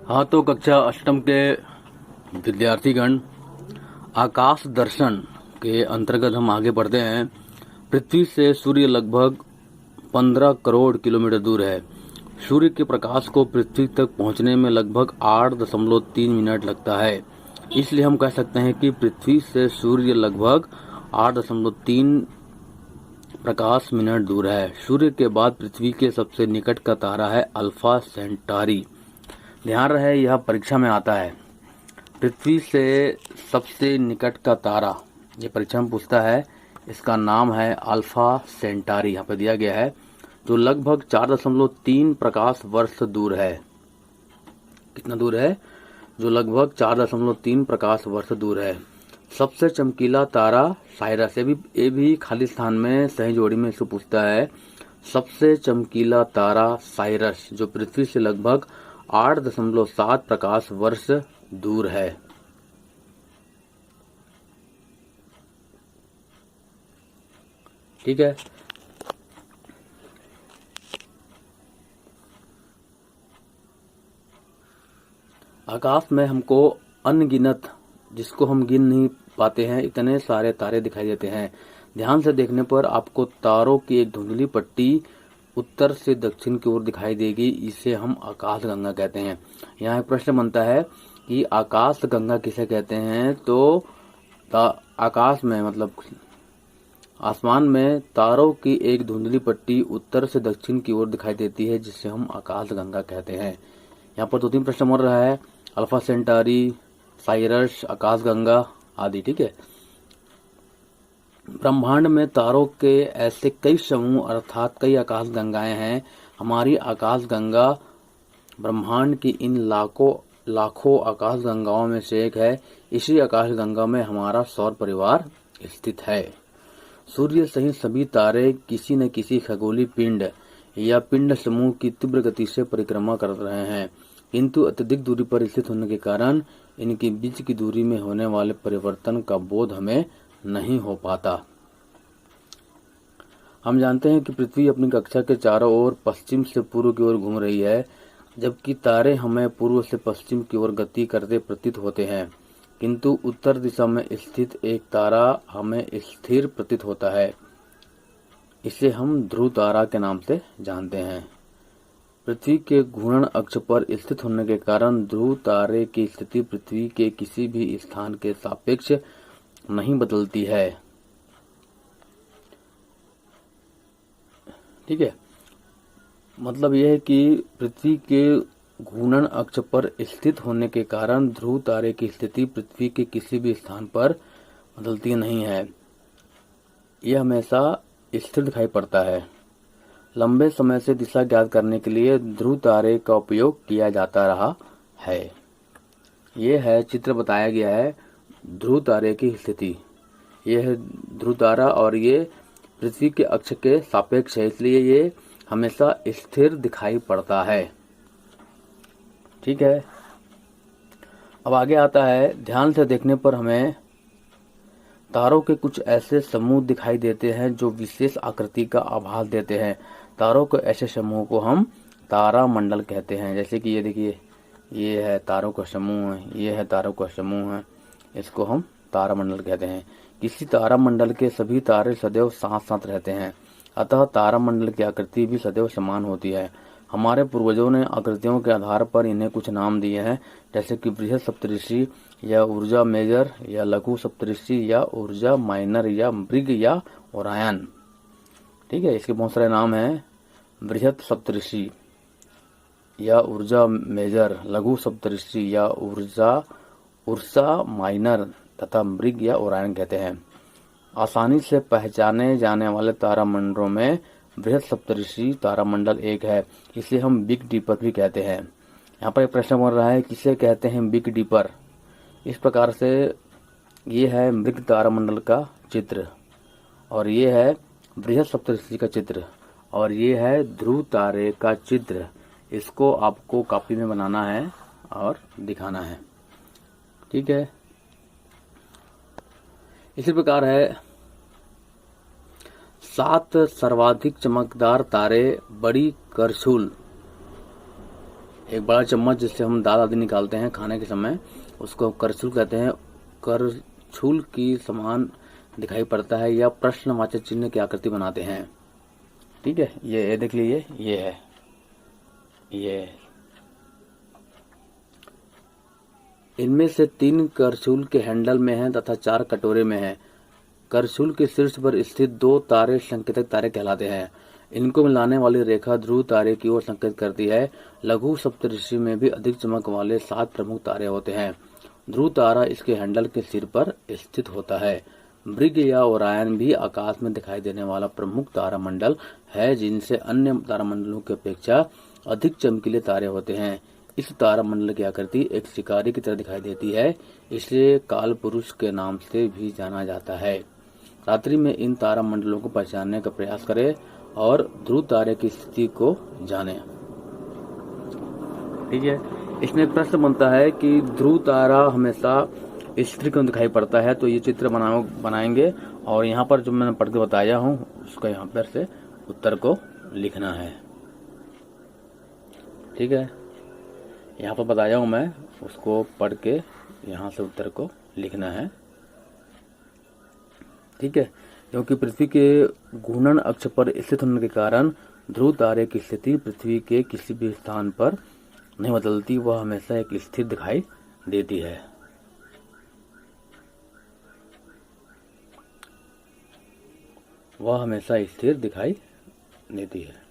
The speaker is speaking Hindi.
हाँ, तो कक्षा अष्टम के विद्यार्थीगण, आकाश दर्शन के अंतर्गत हम आगे बढ़ते हैं। पृथ्वी से सूर्य लगभग 15 करोड़ किलोमीटर दूर है। सूर्य के प्रकाश को पृथ्वी तक पहुंचने में लगभग 8.3 मिनट लगता है। इसलिए हम कह सकते हैं कि पृथ्वी से सूर्य लगभग 8.3 प्रकाश मिनट दूर है। सूर्य के बाद पृथ्वी के सबसे निकट का तारा है अल्फा सेंटारी। ध्यान रहे, यह परीक्षा में आता है। पृथ्वी से सबसे निकट का तारा, ये परीक्षा में पूछता है। इसका नाम है अल्फा सेंटारी, यहाँ पे दिया गया है, जो लगभग 4.3 प्रकाश वर्ष दूर है। कितना दूर है? जो लगभग 4.3 प्रकाश वर्ष दूर है। सबसे चमकीला तारा साइरस। ये भी खाली स्थान में सही जोड़ी में इसको पूछता है। सबसे चमकीला तारा साइरस, जो पृथ्वी से लगभग 8.7 प्रकाश वर्ष दूर है। ठीक है। आकाश में हमको अनगिनत, जिसको हम गिन नहीं पाते हैं, इतने सारे तारे दिखाई देते हैं। ध्यान से देखने पर आपको तारों की एक धुंधली पट्टी उत्तर से दक्षिण की ओर दिखाई देगी। इसे हम आकाश गंगा कहते हैं। यहाँ एक प्रश्न बनता है कि आकाश गंगा किसे कहते हैं? तो आकाश में मतलब आसमान में तारों की एक धुंधली पट्टी उत्तर से दक्षिण की ओर दिखाई देती है, जिसे हम आकाश गंगा कहते हैं। यहाँ पर 2-3 प्रश्न मिल रहा है, अल्फा सेंटारी, साइरस, आकाश गंगा आदि। ठीक है। ब्रह्मांड में तारों के ऐसे कई समूह अर्थात कई आकाश गंगाएं हैं। हमारी आकाश गंगा ब्रह्मांड की इन लाखों आकाश गंगाओं में से एक है। इसी आकाश गंगा में हमारा सौर परिवार स्थित है। सूर्य सहित सभी तारे किसी न किसी खगोलीय पिंड या पिंड समूह की तीव्र गति से परिक्रमा कर रहे हैं, किंतु अत्यधिक दूरी पर स्थित होने के कारण इनके बीच की दूरी में होने वाले परिवर्तन का बोध हमें नहीं हो पाता। हम जानते हैं कि पृथ्वी अपनी कक्षा के चारों ओर पश्चिम से पूर्व की ओर घूम रही है, जबकि तारे हमें पूर्व से पश्चिम की ओर गति करते प्रतीत होते हैं, किंतु उत्तर दिशा में स्थित एक तारा हमें स्थिर प्रतीत होता है। इसे हम ध्रुव तारा के नाम से जानते हैं। पृथ्वी के घूर्णन अक्ष पर स्थित होने के कारण ध्रुव तारे की स्थिति पृथ्वी के किसी भी स्थान के सापेक्ष नहीं बदलती है। ठीक है। मतलब यह है कि पृथ्वी के घूर्णन अक्ष पर स्थित होने के कारण ध्रुव तारे की स्थिति पृथ्वी के किसी भी स्थान पर बदलती नहीं है। यह हमेशा स्थिर दिखाई पड़ता है। लंबे समय से दिशा ज्ञात करने के लिए ध्रुव तारे का उपयोग किया जाता रहा है। यह है चित्र बताया गया है ध्रुव तारे की स्थिति। यह है ध्रुव तारा और ये पृथ्वी के अक्ष के सापेक्ष है, इसलिए ये हमेशा स्थिर दिखाई पड़ता है। ठीक है। अब आगे आता है, ध्यान से देखने पर हमें तारों के कुछ ऐसे समूह दिखाई देते हैं जो विशेष आकृति का आभास देते हैं। तारों के ऐसे समूह को हम तारा मंडल कहते हैं। जैसे कि ये देखिए, ये है तारों का समूह है, ये है तारों का समूह है, इसको हम तारा मंडल कहते हैं। किसी तारा मंडल के सभी तारे सदैव साथ साथ रहते हैं, अतः तारा मंडल की आकृति भी सदैव समान होती है। हमारे पूर्वजों ने आकृतियों के आधार पर इन्हें कुछ नाम दिए हैं, जैसे कि बृहद सप्तऋषि या ऊर्जा मेजर या लघु सप्तऋषि या ऊर्जा माइनर या मृग या ओरायन। ठीक है। इसके बहुत सारे नाम हैं, बृहद सप्तऋषि या ऊर्जा मेजर, लघु सप्तऋषि या उर्सा माइनर तथा मृग या ओरायन कहते हैं। आसानी से पहचाने जाने वाले तारामंडलों में बृहद सप्तऋषि तारामंडल एक है। इसे हम बिग डीपर भी कहते हैं। यहाँ पर एक प्रश्न बन रहा है, किसे कहते हैं बिग डीपर? इस प्रकार से ये है मृग तारामंडल का चित्र, और ये है बृहद सप्तऋषि का चित्र, और ये है ध्रुव तारे का चित्र। इसको आपको कॉपी में बनाना है और दिखाना है। ठीक है। इसी प्रकार है, 7 सर्वाधिक चमकदार तारे बड़ी करछुल एक बड़ा चम्मच जिससे हम दाल आदि निकालते हैं खाने के समय, उसको करछुल कहते हैं। करछुल की समान दिखाई पड़ता है या प्रश्नवाचक चिन्ह की आकृति बनाते हैं। ठीक है, ये देख लीजिए, ये है, ये इनमें से 3 करछुल के हैंडल में हैं तथा 4 कटोरे में हैं। करछुल के शीर्ष पर स्थित 2 तारे संकेतक तारे कहलाते हैं। इनको मिलाने वाली रेखा ध्रुव तारे की ओर संकेत करती है। लघु सप्तऋषि में भी अधिक चमक वाले 7 प्रमुख तारे होते हैं। ध्रुव तारा इसके हैंडल के सिर पर स्थित होता है। मृग या ओरायन भी आकाश में दिखाई देने वाला प्रमुख तारामंडल है, जिनसे अन्य तारामंडलों की अपेक्षा अधिक चमकीले तारे होते हैं। इस तारामंडल की आकृति एक शिकारी की तरह दिखाई देती है, इसलिए काल पुरुष के नाम से भी जाना जाता है। रात्रि में इन तारामंडलों को पहचानने का प्रयास करें और ध्रुव तारे की स्थिति को जानें। ठीक है, इसमें एक प्रश्न बनता है कि ध्रुव तारा हमेशा स्थिर क्यों दिखाई पड़ता है। तो ये चित्र बनाएंगे और यहाँ पर जो मैंने पढ़ के बताया हूँ उसका यहाँ पर से उत्तर को लिखना है। ठीक है, यहाँ पर बताया हूँ मैं, उसको पढ़ के यहाँ से उत्तर को लिखना है। ठीक है, क्योंकि पृथ्वी के घूर्णन अक्ष पर स्थित होने के कारण ध्रुव तारे की स्थिति पृथ्वी के किसी भी स्थान पर नहीं बदलती, वह हमेशा एक स्थिर दिखाई देती है। वह हमेशा स्थिर दिखाई देती है।